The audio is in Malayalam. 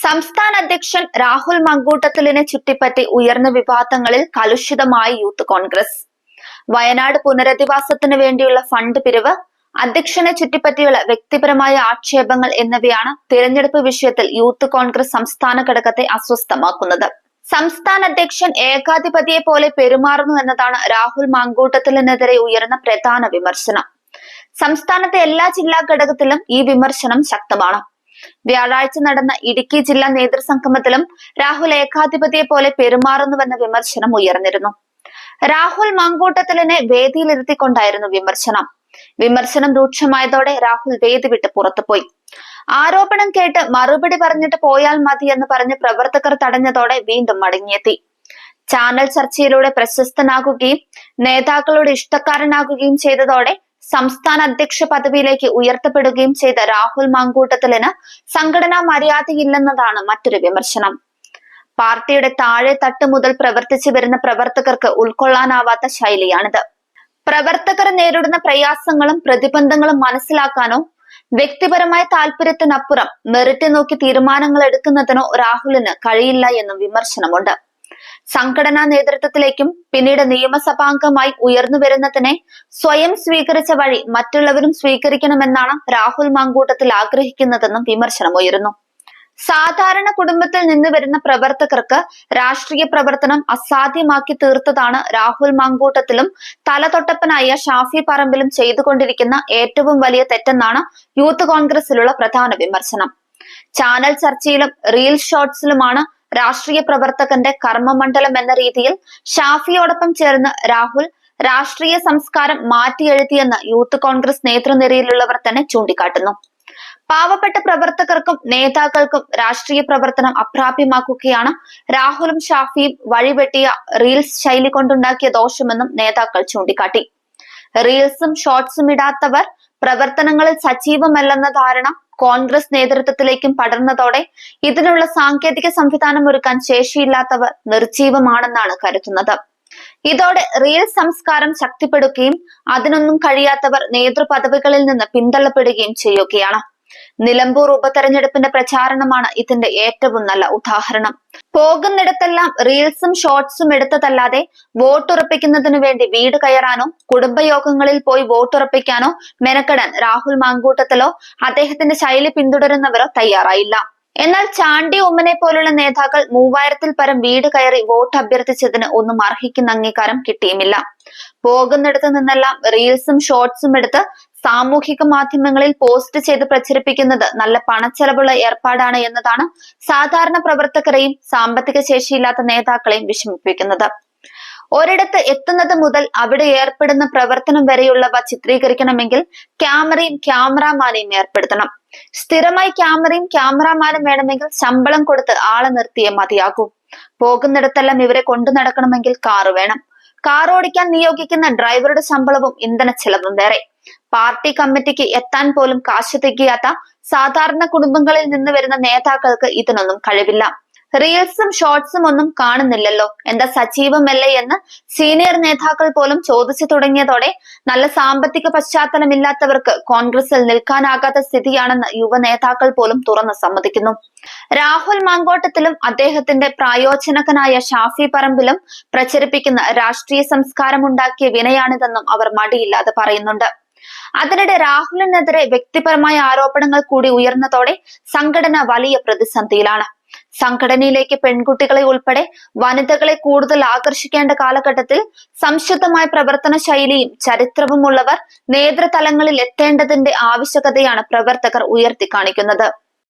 സംസ്ഥാന അധ്യക്ഷൻ രാഹുൽ മങ്കൂട്ടത്തിലിനെ ചുറ്റിപ്പറ്റി ഉയർന്ന വിവാദങ്ങളിൽ കലുഷിതമായി യൂത്ത് കോൺഗ്രസ്. വയനാട് പുനരധിവാസത്തിന് വേണ്ടിയുള്ള ഫണ്ട് പിരിവ്, അധ്യക്ഷനെ ചുറ്റിപ്പറ്റിയുള്ള വ്യക്തിപരമായ ആക്ഷേപങ്ങൾ എന്നിവയാണ് തിരഞ്ഞെടുപ്പ് വിഷയത്തിൽ യൂത്ത് കോൺഗ്രസ് സംസ്ഥാന ഘടകത്തെ അസ്വസ്ഥമാക്കുന്നത്. സംസ്ഥാന അധ്യക്ഷൻ ഏകാധിപതിയെ പോലെ പെരുമാറുന്നു എന്നതാണ് രാഹുൽ മങ്കൂട്ടത്തിലിനെതിരെ ഉയർന്ന പ്രധാന വിമർശനം. സംസ്ഥാനത്തെ എല്ലാ ജില്ലാ ഘടകത്തിലും ഈ വിമർശനം ശക്തമാണ്. വ്യാഴാഴ്ച നടന്ന ഇടുക്കി ജില്ലാ നേതൃസംഗമത്തിലും രാഹുൽ ഏകാധിപതിയെ പോലെ പെരുമാറുന്നുവെന്ന വിമർശനം ഉയർന്നിരുന്നു. രാഹുൽ മങ്കൂട്ടത്തിലിനെ വേദിയിലിരുത്തിക്കൊണ്ടായിരുന്നു വിമർശനം രൂക്ഷമായതോടെ രാഹുൽ വേദി വിട്ട് പുറത്തുപോയി. ആരോപണം കേട്ട് മറുപടി പറഞ്ഞിട്ട് പോയാൽ മതി എന്ന് പറഞ്ഞ് പ്രവർത്തകർ തടഞ്ഞതോടെ വീണ്ടും മടങ്ങിയെത്തി. ചാനൽ ചർച്ചയിലൂടെ പ്രശസ്തനാകുകയും നേതാക്കളുടെ ഇഷ്ടക്കാരനാകുകയും ചെയ്തതോടെ സംസ്ഥാന അധ്യക്ഷ പദവിയിലേക്ക് ഉയർത്തപ്പെടുകയും ചെയ്ത രാഹുൽ മങ്കൂട്ടത്തിലിന് സംഘടനാ മര്യാദയില്ലെന്നതാണ് മറ്റൊരു വിമർശനം. പാർട്ടിയുടെ താഴെ തട്ട് മുതൽ പ്രവർത്തിച്ചു വരുന്ന പ്രവർത്തകർക്ക് ഉൾക്കൊള്ളാനാവാത്ത ശൈലിയാണിത്. പ്രവർത്തകർ നേരിടുന്ന പ്രയാസങ്ങളും പ്രതിബന്ധങ്ങളും മനസ്സിലാക്കാനോ വ്യക്തിപരമായ താല്പര്യത്തിനപ്പുറം മെറിറ്റ് നോക്കി തീരുമാനങ്ങൾ എടുക്കുന്നതിനോ രാഹുലിന് കഴിയില്ല എന്നും വിമർശനമുണ്ട്. സംഘടനാ നേതൃത്വത്തിലേക്കും പിന്നീട് നിയമസഭാംഗമായി ഉയർന്നു വരുന്നതിനെ സ്വയം സ്വീകരിച്ച വഴി മറ്റുള്ളവരും സ്വീകരിക്കണമെന്നാണ് രാഹുൽ മങ്കൂട്ടത്തിൽ ആഗ്രഹിക്കുന്നതെന്നും വിമർശനമുയരുന്നു. സാധാരണ കുടുംബത്തിൽ നിന്ന് വരുന്ന പ്രവർത്തകർക്ക് രാഷ്ട്രീയ പ്രവർത്തനം അസാധ്യമാക്കി തീർത്തതാണ് രാഹുൽ മങ്കൂട്ടത്തിലും തലതൊട്ടപ്പനായ ഷാഫി പറമ്പിലും ചെയ്തുകൊണ്ടിരിക്കുന്ന ഏറ്റവും വലിയ തെറ്റെന്നാണ് യൂത്ത് കോൺഗ്രസിലുള്ള പ്രധാന വിമർശനം. ചാനൽ ചർച്ചയിലും റീൽ ഷോർട്സിലുമാണ് രാഷ്ട്രീയ പ്രവർത്തകന്റെ കർമ്മമണ്ഡലം എന്ന രീതിയിൽ ഷാഫിയോടൊപ്പം ചേർന്ന് രാഹുൽ രാഷ്ട്രീയ സംസ്കാരം മാറ്റിയെഴുതിയെന്ന് യൂത്ത് കോൺഗ്രസ് നേതൃനിരയിലുള്ളവർ തന്നെ ചൂണ്ടിക്കാട്ടുന്നു. പാവപ്പെട്ട പ്രവർത്തകർക്കും നേതാക്കൾക്കും രാഷ്ട്രീയ പ്രവർത്തനം അപ്രാപ്യമാക്കുകയാണ് രാഹുലും ഷാഫിയും വഴിവെട്ടിയ റീൽസ് ശൈലി കൊണ്ടുണ്ടാക്കിയ ദോഷമെന്നും നേതാക്കൾ ചൂണ്ടിക്കാട്ടി. റീൽസും ഷോർട്സും ഇടാത്തവർ പ്രവർത്തനങ്ങളിൽ സജീവമല്ലെന്ന ധാരണ കോൺഗ്രസ് നേതൃത്വത്തിലേക്കും പടർന്നതോടെ ഇതിനുള്ള സാങ്കേതിക സംവിധാനം ഒരുക്കാൻ ശേഷിയില്ലാത്തവർ നിർജീവമാണെന്നാണ് കരുതുന്നത്. ഇതോടെ റീൽ സംസ്കാരം ശക്തിപ്പെടുകയും അതിനൊന്നും കഴിയാത്തവർ നേതൃപദവികളിൽ നിന്ന് പിന്തള്ളപ്പെടുകയും ചെയ്യുകയാണ്. നിലമ്പൂർ ഉപതെരഞ്ഞെടുപ്പിന്റെ പ്രചാരണമാണ് ഇതിന്റെ ഏറ്റവും നല്ല ഉദാഹരണം. പോകുന്നിടത്തെല്ലാം റീൽസും ഷോർട്സും എടുത്തതല്ലാതെ വോട്ടുറപ്പിക്കുന്നതിനു വേണ്ടി വീട് കയറാനോ കുടുംബയോഗങ്ങളിൽ പോയി വോട്ടുറപ്പിക്കാനോ മെനക്കെടാൻ രാഹുൽ മങ്കൂട്ടത്തിലോ അദ്ദേഹത്തിന്റെ ശൈലി പിന്തുടരുന്നവരോ തയ്യാറായില്ല. എന്നാൽ ചാണ്ടി ഉമ്മനെ പോലുള്ള നേതാക്കൾ 3000-ൽ പരം വീട് കയറി വോട്ട് അഭ്യർത്ഥിച്ചതിന് ഒന്നും അർഹിക്കുന്ന അംഗീകാരം കിട്ടിയുമില്ല. പോകുന്നിടത്ത് നിന്നെല്ലാം റീൽസും ഷോർട്സും എടുത്ത് സാമൂഹിക മാധ്യമങ്ങളിൽ പോസ്റ്റ് ചെയ്ത് പ്രചരിപ്പിക്കുന്നത് നല്ല പണച്ചെലവുള്ള ഏർപ്പാടാണ് എന്നതാണ് സാധാരണ പ്രവർത്തകരെയും സാമ്പത്തിക ശേഷിയില്ലാത്ത നേതാക്കളെയും വിഷമിപ്പിക്കുന്നത്. ഒരിടത്ത് എത്തുന്നത് മുതൽ അവിടെ ഏർപ്പെടുന്ന പ്രവർത്തനം വരെയുള്ളവ ചിത്രീകരിക്കണമെങ്കിൽ ക്യാമറയും ക്യാമറാമാനെയും ഏർപ്പെടുത്തണം. സ്ഥിരമായി ക്യാമറയും ക്യാമറാമാനും വേണമെങ്കിൽ ശമ്പളം കൊടുത്ത് ആളെ നിർത്തിയേ മതിയാകൂ. പോകുന്നിടത്തെല്ലാം ഇവരെ കൊണ്ടു നടക്കണമെങ്കിൽ കാറ് വേണം. കാർ ഓടിക്കാൻ നിയോഗിക്കുന്ന ഡ്രൈവറുടെ ശമ്പളവും ഇന്ധന ചെലവും വേറെ. പാർട്ടി കമ്മിറ്റിക്ക് എത്താൻ പോലും കാശ് തികയാത്ത സാധാരണ കുടുംബങ്ങളിൽ നിന്ന് വരുന്ന നേതാക്കൾക്ക് ഇതിനൊന്നും കഴിവില്ല. റീൽസും ഷോർട്സും ഒന്നും കാണുന്നില്ലല്ലോ, എന്താ സജീവമല്ലേ എന്ന് സീനിയർ നേതാക്കൾ പോലും ചോദിച്ചു തുടങ്ങിയതോടെ നല്ല സാമ്പത്തിക പശ്ചാത്തലമില്ലാത്തവർക്ക് കോൺഗ്രസിൽ നിൽക്കാനാകാത്ത സ്ഥിതിയാണെന്ന് യുവ നേതാക്കൾ പോലും തുറന്നു സമ്മതിക്കുന്നു. രാഹുൽ മങ്കൂട്ടത്തിലും അദ്ദേഹത്തിന്റെ പ്രായോജനകനായ ഷാഫി പറമ്പിലും പ്രചരിപ്പിക്കുന്ന രാഷ്ട്രീയ സംസ്കാരം ഉണ്ടാക്കിയ വിനയാണിതെന്നും അവർ മടിയില്ലാതെ പറയുന്നുണ്ട്. അതിനിടെ രാഹുലിനെതിരെ വ്യക്തിപരമായ ആരോപണങ്ങൾ കൂടി ഉയർന്നതോടെ സംഘടന വലിയ പ്രതിസന്ധിയിലാണ്. സംഘടനയിലേക്ക് പെൺകുട്ടികളെ ഉൾപ്പെടെ വനിതകളെ കൂടുതൽ ആകർഷിക്കേണ്ട കാലഘട്ടത്തിൽ സംശുദ്ധമായ പ്രവർത്തന ശൈലിയും ചരിത്രവും ഉള്ളവർ നേതൃതലങ്ങളിൽ എത്തേണ്ടതിന്റെ ആവശ്യകതയാണ് പ്രവർത്തകർ ഉയർത്തി കാണിക്കുന്നത്.